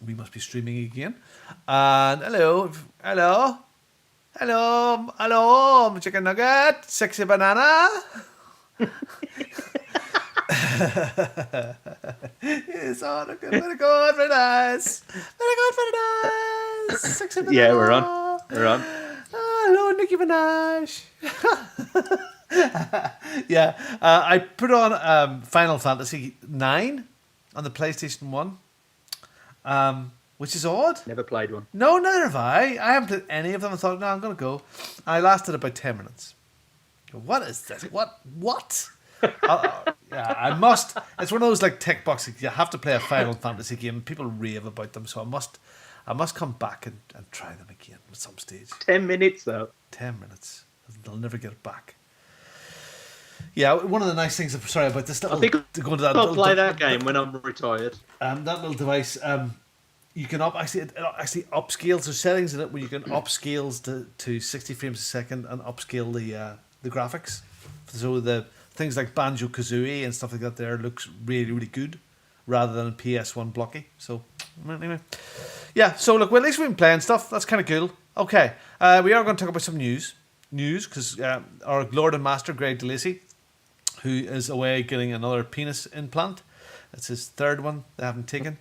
We must be streaming again. And hello, chicken nugget, sexy banana. It's all looking very good, very nice, sexy banana. Yeah, we're on. We're on. Hello, Nicki Minaj. Yeah, I put on Final Fantasy 9 on the PlayStation 1, which is odd. Never played one. No, neither have I. I haven't played any of them. I thought, no, I'm going to go. I lasted about 10 minutes. What is this? What? Yeah, I must. It's one of those like tick boxes. You have to play a Final Fantasy game. People rave about them, so I must come back and try them again at some stage. 10 minutes, though. 10 minutes. They'll never get it back. Yeah, one of the nice things. Sorry about this. I think I'll play that game when I'm retired. That little device. You can actually upscales. There's settings in it where you can upscales to 60 frames a second and upscale the graphics. So the things like Banjo-Kazooie and stuff like that there looks really, really good rather than PS1 blocky. So anyway, yeah. So look, well, at least we've been playing stuff. That's kind of cool. Okay, we are going to talk about some news because our Lord and Master Greg DeLacy, who is away getting another penis implant. It's his third one they haven't taken.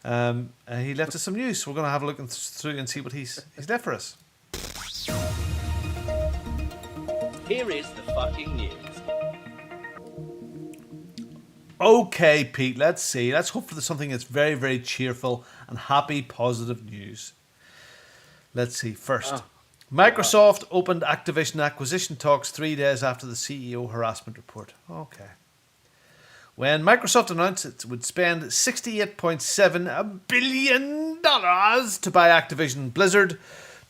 He left us some news, so we're going to have a look through and see what he's left for us. Here is the fucking news. Okay, Pete, let's see. Let's hope for something that's very, very cheerful and happy, positive news. Let's see. First, Microsoft opened Activision acquisition talks 3 days after the CEO harassment report. Okay. When Microsoft announced it would spend $68.7 billion to buy Activision Blizzard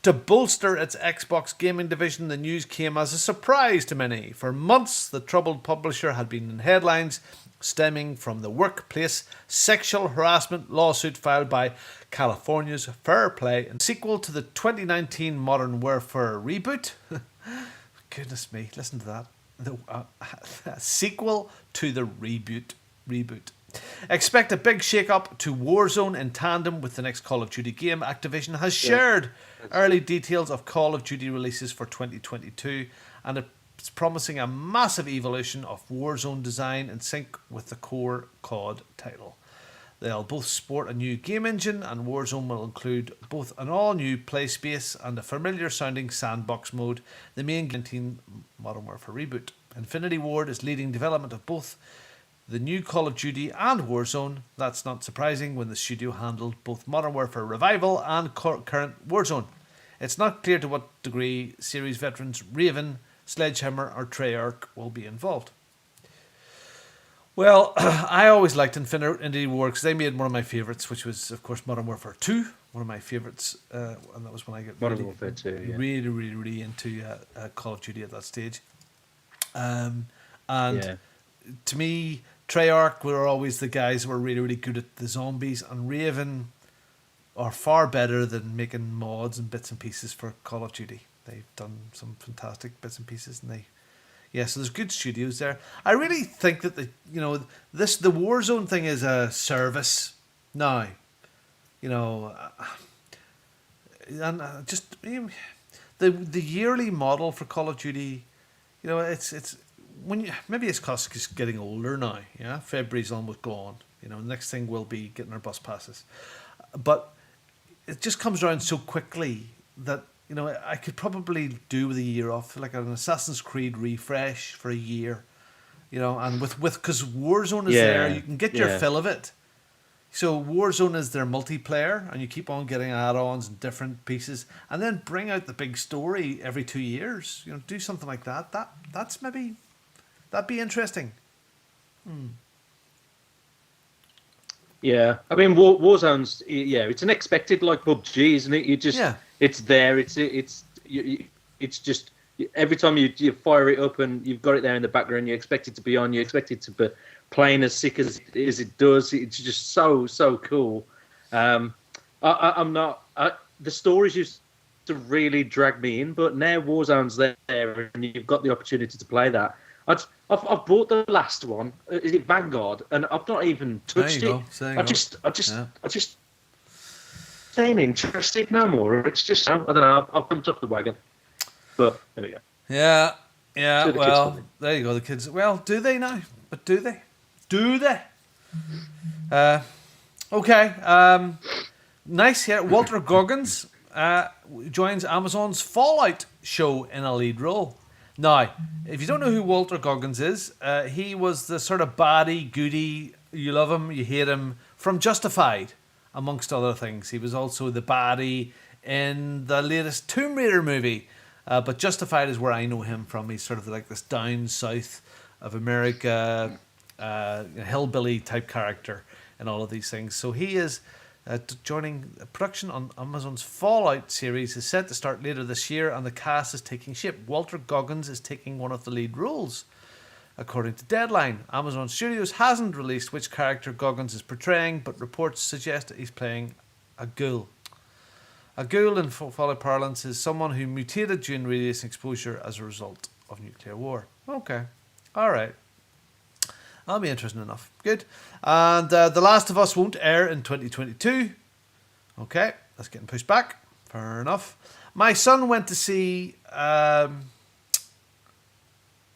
to bolster its Xbox gaming division, the news came as a surprise to many. For months, the troubled publisher had been in headlines stemming from the workplace sexual harassment lawsuit filed by California's Fair Play and sequel to the 2019 Modern Warfare reboot. Goodness me, listen to that. The sequel to the reboot. Expect a big shake-up to Warzone in tandem with the next Call of Duty game. Activision has shared early details of Call of Duty releases for 2022, and it's promising a massive evolution of Warzone design in sync with the core COD title. They'll both sport a new game engine, and Warzone will include both an all-new play space and a familiar-sounding sandbox mode, the main 19 Modern Warfare reboot. Infinity Ward is leading development of both the new Call of Duty and Warzone. That's not surprising when the studio handled both Modern Warfare Revival and current Warzone. It's not clear to what degree series veterans Raven, Sledgehammer or Treyarch will be involved. Well, I always liked Infinity Ward because they made one of my favourites, which was, of course, Modern Warfare 2, one of my favourites, and that was when I got Warfare 2, yeah. really into Call of Duty at that stage. To me, Treyarch were always the guys who were really, really good at the zombies, and Raven are far better than making mods and bits and pieces for Call of Duty. They've done some fantastic bits and pieces, and so there's good studios there. I really think that the Warzone thing is a service now, and just the yearly model for Call of Duty, it's when maybe it's because it's getting older now. Yeah, February's almost gone. The next thing will be getting our bus passes, but it just comes around so quickly that. I could probably do with a year off, like an Assassin's Creed refresh for a year, and with because Warzone is there, you can get your fill of it. So Warzone is their multiplayer, and you keep on getting add-ons and different pieces, and then bring out the big story every 2 years. Do something like that. That'd be interesting. Yeah, I mean Warzone's it's unexpected like PUBG, isn't it? You just it's there. It's just every time you fire it up and you've got it there in the background, you expect it to be on. You expect it to be playing as sick as it does. It's just so cool. I'm not. The stories used to really drag me in, but now Warzone's there and you've got the opportunity to play that. I've bought the last one. Is it Vanguard? And I've not even touched There you it. go. There you I go. just Yeah. ain't interested no more. It's just I don't know. I've jumped off the wagon. But there we go. Yeah, So the kids well, love it. there you go. The kids. Well, do they now? But do they? Do they? Okay. Nice here. Walter Goggins joins Amazon's Fallout show in a lead role. Now, if you don't know who Walter Goggins is, he was the sort of baddie, goody, you love him, you hate him, from Justified, amongst other things. He was also the baddie in the latest Tomb Raider movie. But Justified is where I know him from. He's sort of like this down south of America, hillbilly type character in all of these things. So he is joining production on Amazon's Fallout series. Is set to start later this year, and the cast is taking shape. Walter Goggins is taking one of the lead roles. According to Deadline, Amazon Studios hasn't released which character Goggins is portraying, but reports suggest that he's playing a ghoul. A ghoul in Fallout parlance is someone who mutated during radiation exposure as a result of nuclear war. Okay. All right. That'll be interesting enough. Good. And The Last of Us won't air in 2022. Okay. That's getting pushed back. Fair enough. My son went to see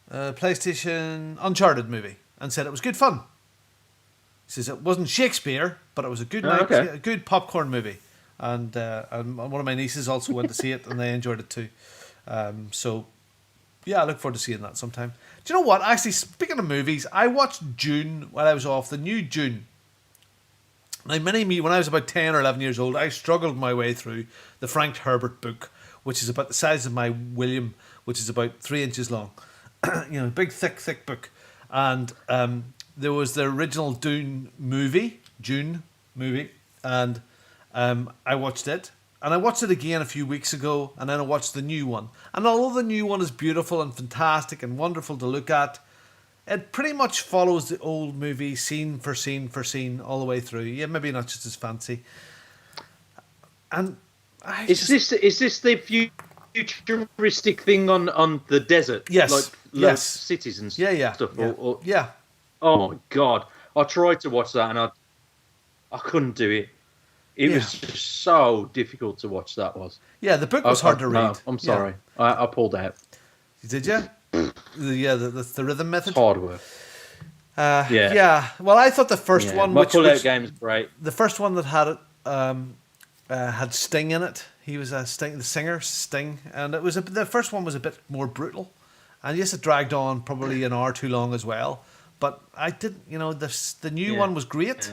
PlayStation Uncharted movie and said it was good fun. He says it wasn't Shakespeare, but it was a good night, a good popcorn movie. And one of my nieces also went to see it, and they enjoyed it too. So, yeah, I look forward to seeing that sometime. Do you know what? Actually, speaking of movies, I watched Dune while I was off, the new Dune. Now, when I was about 10 or 11 years old, I struggled my way through the Frank Herbert book, which is about the size of my William, which is about 3 inches long. Big, thick book. And there was the original Dune movie, and I watched it. And I watched it again a few weeks ago, and then I watched the new one. And although the new one is beautiful and fantastic and wonderful to look at, it pretty much follows the old movie scene for scene all the way through. Yeah, maybe not just as fancy. And Is this the futuristic thing on the desert? Yes. Like cities and stuff. Yeah. Oh my God! I tried to watch that and I couldn't do it. It was just so difficult to watch. That was. Yeah, the book was hard to read. No, I'm sorry. Yeah. I pulled out. Did you? The rhythm method. It's hard work. Yeah. Well, I thought the first one, my pull-out game is great. The first one that had it had Sting in it. He was the singer Sting, and the first one was a bit more brutal, and yes, it dragged on probably an hour too long as well. But I didn't, the new one was great,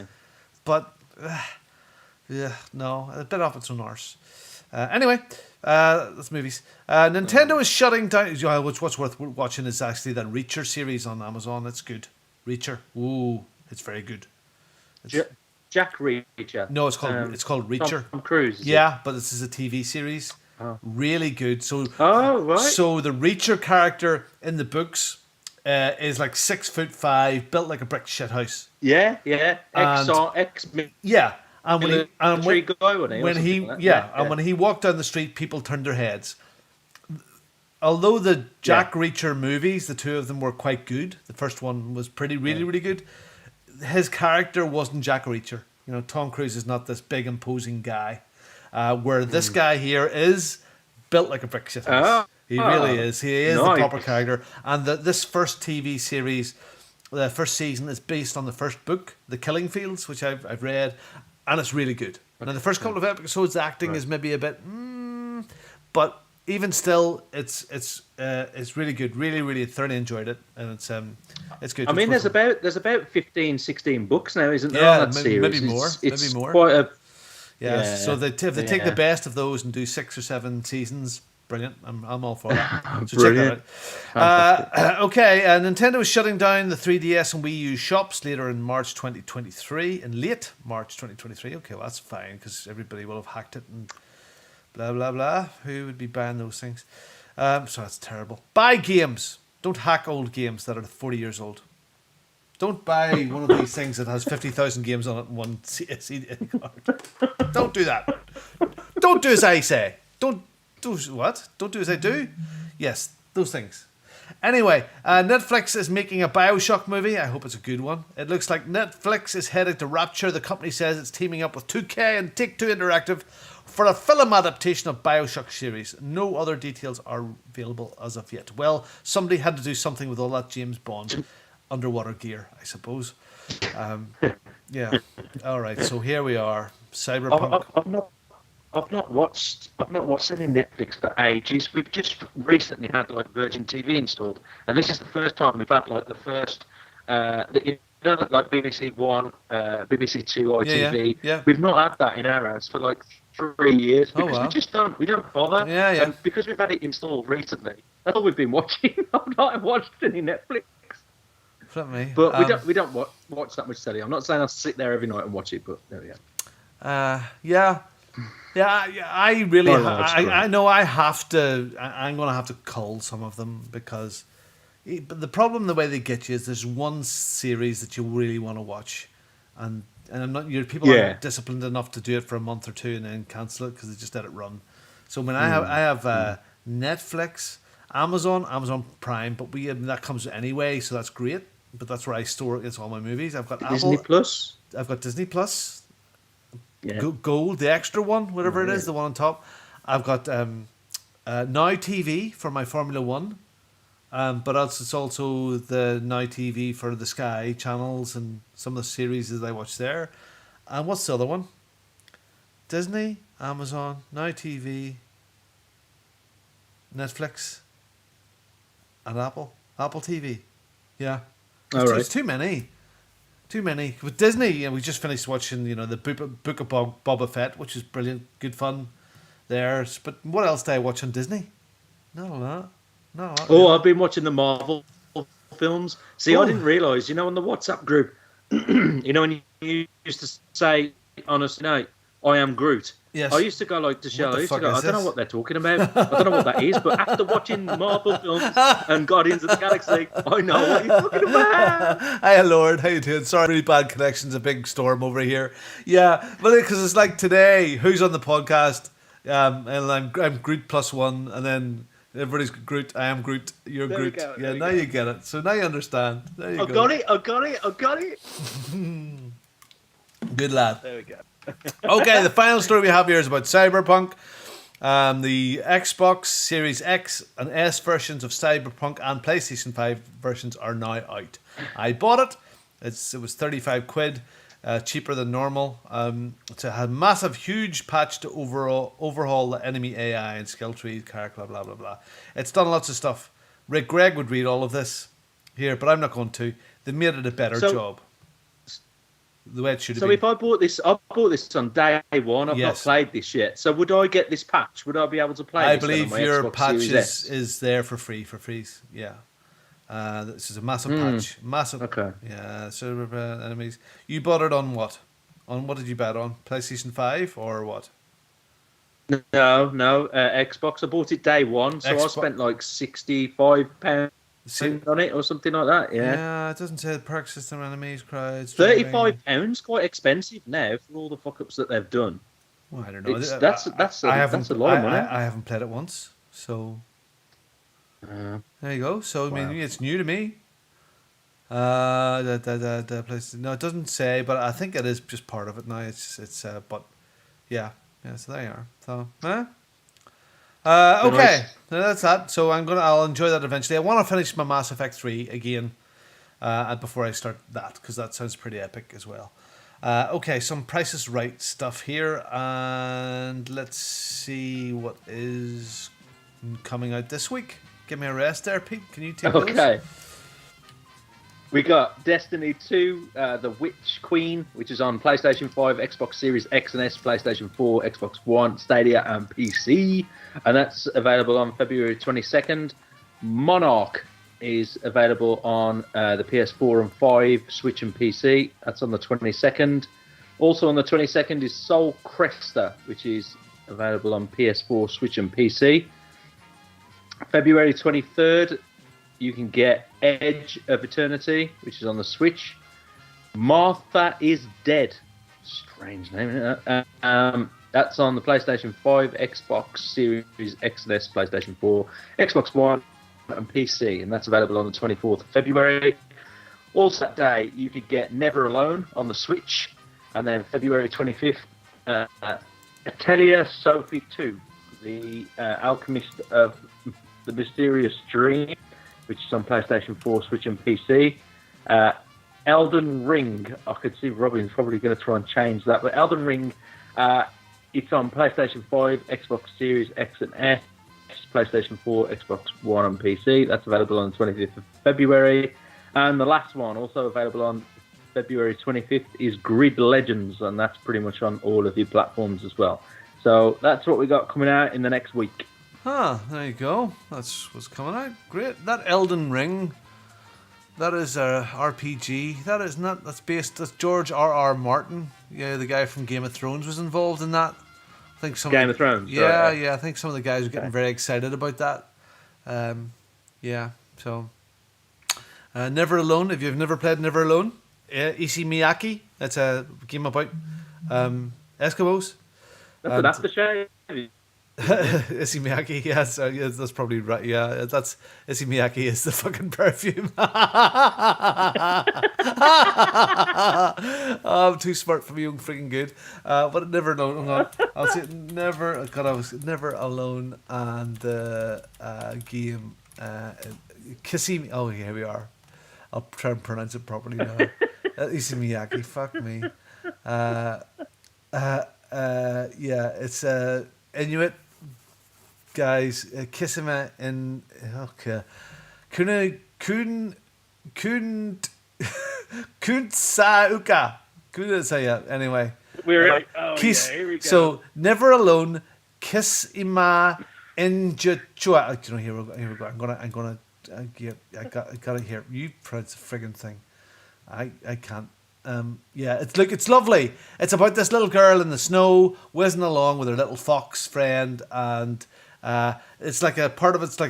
but no, a bit off its own arse. Anyway, that's movies. Nintendo is shutting down. What's worth watching is actually the Reacher series on Amazon. It's good. Reacher. Ooh, it's very good. Jack Reacher. No, it's called Reacher. Tom Cruise. Yeah, but this is a TV series. Oh. Really good. So, right. So the Reacher character in the books is like 6'5", built like a brick shit house. Yeah. Yeah. And when he walked down the street, people turned their heads. Although the Jack Reacher movies, the two of them were quite good. The first one was really good. His character wasn't Jack Reacher. Tom Cruise is not this big imposing guy. Where this guy here is built like a brick shit house. He really is. He is the proper character. And this first TV series, the first season, is based on the first book, The Killing Fields, which I've read, and it's really good. Now the first couple of episodes, the acting is maybe a bit, but even still, it's really good. Really thoroughly enjoyed it, and it's good. I mean, there's about 15, 16 books now, isn't there? Yeah, on that series? maybe more. It's more. Quite a So if they take the best of those and do 6 or 7 seasons, brilliant. I'm all for that. So Brilliant. Check that out. Okay, Nintendo is shutting down the 3DS and Wii U shops later in March 2023. In late March 2023. Okay, well that's fine because everybody will have hacked it and blah blah blah. Who would be buying those things? So that's terrible. Buy games. Don't hack old games that are 40 years old. Don't buy one of these things that has 50,000 games on it in one CD card. Don't do that. Don't do as I say. Don't do what? Don't do as I do? Yes, those things. Anyway, Netflix is making a Bioshock movie. I hope it's a good one. It looks like Netflix is headed to Rapture. The company says it's teaming up with 2K and Take-Two Interactive for a film adaptation of Bioshock series. No other details are available as of yet. Well, somebody had to do something with all that James Bond underwater gear, I suppose. Yeah. All right. So here we are. Cyberpunk. I've not watched any Netflix for ages. We've just recently had like Virgin TV installed, and this is the first time we've had like the first, like BBC One, BBC Two, ITV. Yeah. We've not had that in our house for like 3 years because we don't bother. Yeah. And because we've had it installed recently, that's all we've been watching. I've not watched any Netflix. Flip me. But we don't watch that much telly. I'm not saying I'll sit there every night and watch it, but there we go. Yeah. I really, I know I have to. I'm going to have to cull some of them because, but the problem, the way they get you is there's one series that you really want to watch, and I'm not. People aren't disciplined enough to do it for a month or two and then cancel it because they just let it run. So when I have Netflix, Amazon Prime, but that comes anyway, so that's great. But that's where I store all my movies. I've got Disney Apple Plus. I've got Disney Plus. Yeah. Gold, the extra one, whatever it is, the one on top. I've got Now TV for my Formula One, but it's also the Now TV for the Sky channels and some of the series that I watch there. And what's the other one? Disney, Amazon, Now TV, Netflix, and Apple TV. Yeah, it's too many. Too many. With Disney, we just finished watching, the Book of Boba Fett, which is brilliant, good fun there. But what else do I watch on Disney? Not a lot. Oh, I've been watching the Marvel films. See, I didn't realise, on the WhatsApp group, when you used to say, honestly, I am Groot. Yes. I used to go like the show. I don't know what they're talking about. I don't know what that is. But after watching Marvel films and Guardians of the Galaxy, I know what you're talking about. Hi, Lord. How you doing? Sorry, really bad connections. A big storm over here. Yeah, but because it's like today, who's on the podcast? And I'm Groot +1, and then everybody's Groot. I am Groot. You're there Groot. Yeah, now you get it. So now you understand. There you go. I got it. Good lad. There we go. Okay, the final story we have here is about Cyberpunk. The Xbox Series X and S versions of Cyberpunk and PlayStation 5 versions are now out. I bought it. It was 35 quid, cheaper than normal. It's a massive, huge patch to overhaul the enemy AI and skill trees, character, blah, blah, blah. It's done lots of stuff. Rick Gregg would read all of this here, but I'm not going to. They made it a better job. The way it should have been. So if I bought this on day one. I've not played this yet. So would I get this patch? Would I be able to play I this? believe on my your Xbox patch Series is there for free. Yeah. This is a massive patch. Massive. Okay. Yeah. So enemies. You bought it on what? On what did you bet on? PlayStation 5 or what? No. Xbox. I bought it day one, so I spent like £65 on it or something like that. Yeah, it doesn't say the perk system, enemies, crowds. £35, quite expensive now for all the fuck ups that they've done. Well, I don't know. That's a lot of money. I haven't played it once, so there you go. So I mean, it's new to me. The place. No, it doesn't say, but I think it is just part of it now. It's but yeah. So there you are. So okay, so that's that. So I'll enjoy that eventually. I want to finish my Mass Effect 3 again before I start that, because that sounds pretty epic as well. Okay, some Price is Right stuff here, and let's see what is coming out this week. Give me a rest there, Pete. Can you take those? Okay. We got Destiny 2, The Witch Queen, which is on PlayStation 5, Xbox Series X and S, PlayStation 4, Xbox One, Stadia, and PC. And that's available on February 22nd. Monarch is available on the PS4 and 5, Switch and PC. That's on the 22nd. Also on the 22nd is Soul Cresta, which is available on PS4, Switch and PC. February 23rd, you can get Edge of Eternity, which is on the Switch. Martha is Dead. Strange name, isn't it? That's on the PlayStation 5, Xbox Series X and S, PlayStation 4, Xbox One, and PC, and that's available on the 24th of February. Also that day, you could get Never Alone on the Switch, and then February 25th, Atelier Sophie 2, the Alchemist of the Mysterious Dream, which is on PlayStation 4, Switch, and PC. Elden Ring, I could see Robin's probably going to try and change that, but Elden Ring, it's on PlayStation 5, Xbox Series X and S, PlayStation 4, Xbox One, and PC. That's available on the 25th of February. And the last one, also available on February 25th, is Grid Legends, and that's pretty much on all of your platforms as well. So that's what we got coming out in the next week. Ah, there you go. That's what's coming out. Great. That Elden Ring, that is a RPG. That's George R.R. Martin. Yeah, the guy from Game of Thrones was involved in that. I think some Game of Thrones. Yeah, right, yeah. I think some of the guys were getting very excited about that. Yeah. So, Never Alone. If you've never played Never Alone, Issey Miyake. That's a game about Eskimos. That's an aftershave. Issey Miyake, yes, that's probably right. Yeah, that's Issey Miyake is the fucking perfume. I'm too smart for me, young freaking good. But Never Alone. Hang on. I'll say never. God, I was Never Alone and game Kissy. Oh, here we are. I'll try and pronounce it properly now. Issey Miyake. Fuck me. Yeah, it's Inuit guys, Kissima in Kunsauka. Anyway. Here we go. So Never Alone, Kissima Injachua. You know, here we go. I got it here. You pronounce the friggin' thing. I can't. Yeah, it's lovely. It's about this little girl in the snow whizzing along with her little fox friend, and it's like a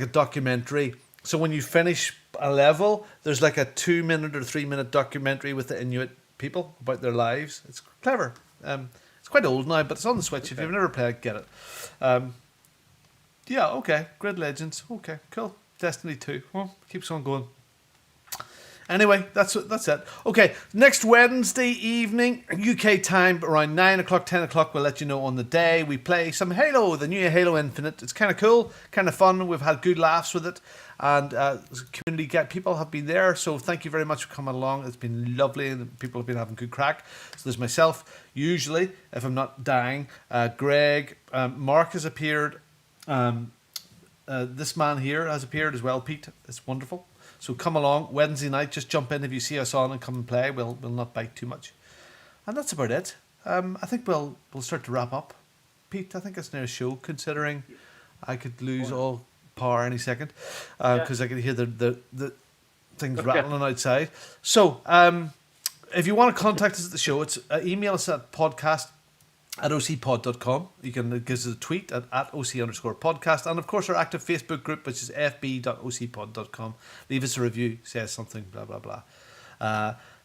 documentary. So when you finish a level, there's like a 2-minute or 3-minute documentary with the Inuit people about their lives. It's clever. It's quite old now, but it's on the Switch. If you've never played, get it. Yeah, okay. Grid Legends. Okay, cool. Destiny 2. Well, keeps on going. Anyway, that's it. Okay, next Wednesday evening, UK time, around 9 o'clock, 10 o'clock, we'll let you know on the day. We play some Halo, the new Halo Infinite. It's kind of cool, kind of fun. We've had good laughs with it. And community people have been there. So thank you very much for coming along. It's been lovely and people have been having good crack. So there's myself, usually, if I'm not dying. Greg, Mark has appeared. This man here has appeared as well, Pete. It's wonderful. So come along Wednesday night. Just jump in if you see us on and come and play. We'll not bite too much, and that's about it. I think we'll start to wrap up. Pete, I think it's near a show. Considering I could lose all power any second because I could hear the things rattling outside. So if you want to contact us at the show, it's email us at podcast@ocpod.com. You can give us a tweet at @OC_podcast. And of course our active Facebook group, which is fb.ocpod.com. Leave us a review, say something, blah, blah, blah.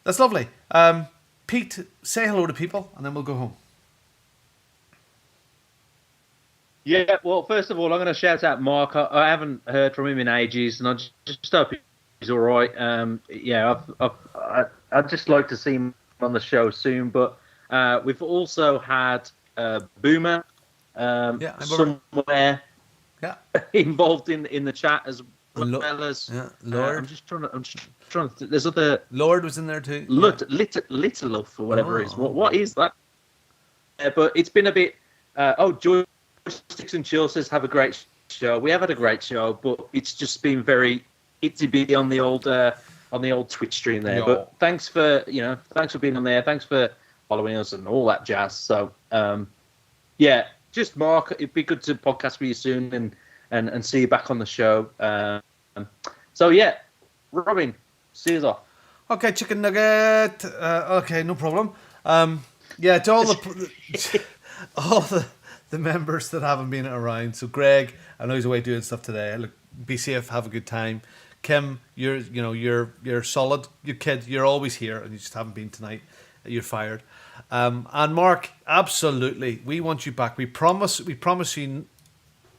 That's lovely. Pete, say hello to people and then we'll go home. Yeah, well, first of all, I'm going to shout out Mark. I haven't heard from him in ages, and I just hope he's all right. Yeah, I'd just like to see him on the show soon, but we've also had Boomer somewhere involved in the chat as well as Lord. I'm just trying to. There's other. Lord was in there too. Little or whatever it is. What is that? But it's been a bit. Joy Sticks and Chill says have a great show. We have had a great show, but it's just been very itsy bitty on the old Twitch stream there. But thanks for being on there. Thanks for following us and all that jazz. So, just Mark, it'd be good to podcast with you soon and see you back on the show. Robin, see us off. Okay, chicken nugget. Okay, no problem. To all the members that haven't been around. So Greg, I know he's away doing stuff today. Look, be safe, have a good time. Kim, you're solid. Your kid, you're always here, and you just haven't been tonight. You're fired. And Mark, absolutely, we want you back. We promise you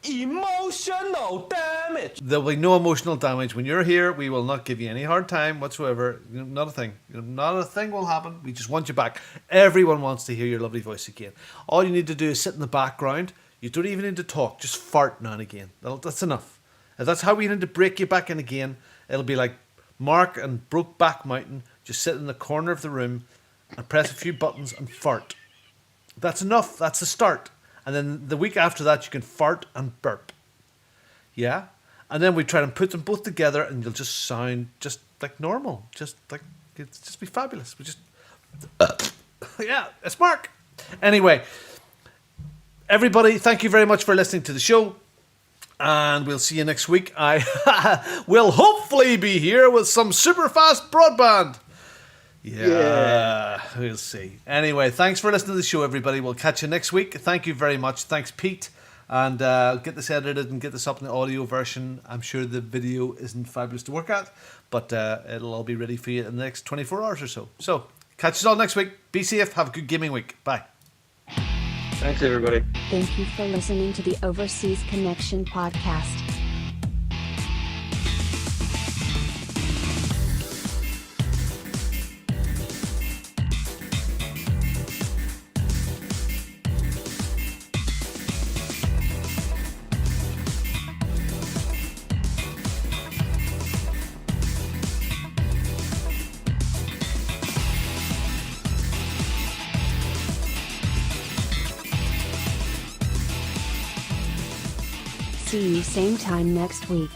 emotional damage. There'll be no emotional damage. When you're here, we will not give you any hard time whatsoever. Not a thing. Not a thing will happen. We just want you back. Everyone wants to hear your lovely voice again. All you need to do is sit in the background. You don't even need to talk. Just fart now and again. That's enough. If that's how we need to break you back in again, it'll be like Mark and Brokeback Mountain. Just sit in the corner of the room and press a few buttons and fart. That's enough. That's the start. And then the week after that, you can fart and burp. Yeah? And then we try and put them both together and you'll just sound just like normal. Just like, it's just be fabulous. We just, yeah, it's Mark. Anyway, everybody, thank you very much for listening to the show. And we'll see you next week. I will hopefully be here with some super fast broadband. Yeah, we'll see. Anyway, thanks for listening to the show, everybody. We'll catch you next week. Thank you very much. Thanks, Pete. And get this edited and get this up in the audio version. I'm sure the video isn't fabulous to work at, but it'll all be ready for you in the next 24 hours or so. So, catch us all next week. Be safe. Have a good gaming week. Bye. Thanks, everybody. Thank you for listening to the Overseas Connection podcast. See you same time next week.